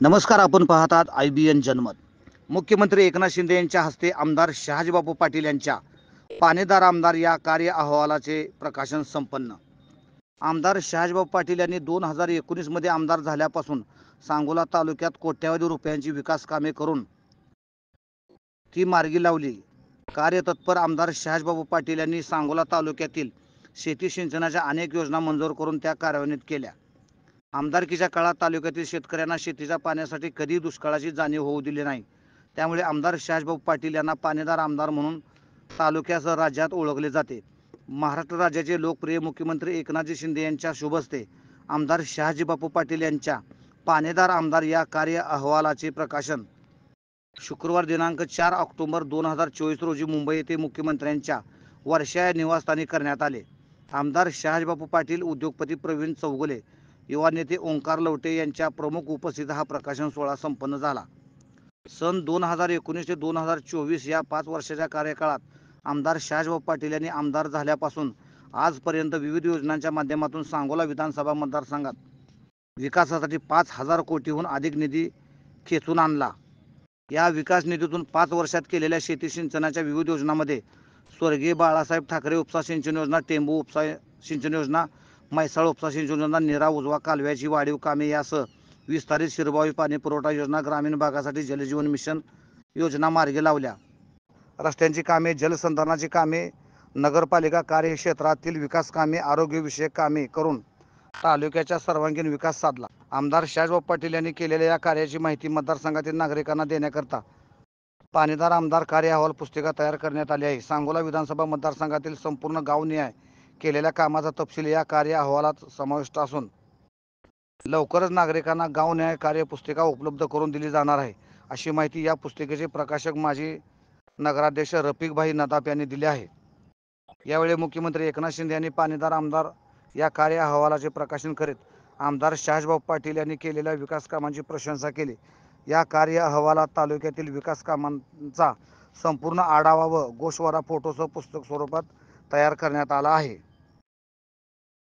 नमस्कार. आपण पाहत आहात IBN जनमत. मुख्यमंत्री एकनाथ शिंदे यांच्या हस्ते आमदार शहाजीबापू पाटील यांच्या पाणीदार आमदार या कार्य अहवालाचे प्रकाशन संपन्न. आमदार शहाजीबापू पाटील यांनी 2019 मध्ये आमदार झाल्यापासून सांगोला तालुक्यात कोट्यावधी रुपयांची विकास कामे करून ती मार्गी लावली. कार्यतत्पर आमदार शहाजीबापू पाटील यांनी सांगोला तालुक्यातील शेती सिंचनाच्या अनेक योजना मंजूर करून त्या कार्यान्वित केल्या. आमदारकीच्या काळात तालुक्यातील शेतकऱ्यांना शेतीच्या पाण्यासाठी कधी दुष्काळाची जाणीव होऊ दिली नाही. त्यामुळे आमदार शहाजीबापू पाटील यांना पाणीदार आमदार म्हणून तालुक्यासह राज्यात ओळखले जाते. महाराष्ट्र राज्याचे लोकप्रिय मुख्यमंत्री एकनाथजी शिंदे यांच्या शुभ हस्ते आमदार शहाजीबापू पाटील यांच्या पाणीदार आमदार या कार्य अहवालाचे प्रकाशन शुक्रवार दिनांक 4 ऑक्टोबर 2024 रोजी मुंबई येथे मुख्यमंत्र्यांच्या वर्षा निवासस्थानी करण्यात आले. आमदार शहाजीबापू पाटील, उद्योगपती प्रवीण चौगुले, युवा नेते ओंकार लवटे यांच्या प्रमुख उपस्थितीत हा प्रकाशन सोहळा संपन्न झाला. सन 2019 ते 2024 या 5 वर्षाच्या कार्यकाळात आमदार शहाजीबापू पाटील यांनी आमदार झाल्यापासून आजपर्यंत विविध योजनांच्या माध्यमातून सांगोला विधानसभा मतदारसंघात विकासासाठी 5,000 कोटीहून अधिक निधी खेचून आणला. या विकास निधीतून 5 वर्षात केलेल्या शेती सिंचनाच्या विविध योजनांमध्ये स्वर्गीय बाळासाहेब ठाकरे उपसा सिंचन योजना, टेंबू उपसा सिंचन योजना, म्हैसाळ उपसा सिंचन योजना, नीरा उजवा कालव्याची वाढीव कामे यासह विस्तारित शिरबावी पाणी पुरवठा योजना, ग्रामीण भागासाठी जलजीवन मिशन योजना मार्गी लावल्या. रस्त्यांची कामे, जलसंधारणाची कामे, नगरपालिका कार्यक्षेत्रातील विकास कामे, आरोग्यविषयक कामे करून तालुक्याचा सर्वांगीण विकास साधला. आमदार शहाजीबापू पाटील यांनी केलेल्या या कार्याची माहिती मतदारसंघातील नागरिकांना देण्याकरता पाणीदार आमदार कार्य अहवाल पुस्तिका तयार करण्यात आली आहे. सांगोला विधानसभा मतदारसंघातील संपूर्ण गावनिहाय केलेल्या कामाचा तपशील या कार्य अहवालात समाविष्ट असून लवकरच नागरिकांना गावनिहाय कार्यपुस्तिका उपलब्ध करून दिली जाणार आहे, अशी माहिती या पुस्तिकेचे प्रकाशक माजी नगराध्यक्ष रफिकभाई नदाफ यांनी दिली आहे. यावेळी मुख्यमंत्री एकनाथ शिंदे यांनी पाणीदार आमदार या कार्य अहवालाचे प्रकाशन करीत आमदार शहाजीबापू पाटील यांनी केलेल्या विकास कामांची प्रशंसा केली. या कार्य अहवालात तालुक्यातील विकास कामांचा संपूर्ण आढावा व गोषवारा फोटोसह पुस्तक स्वरूपात तयार करण्यात आला आहे.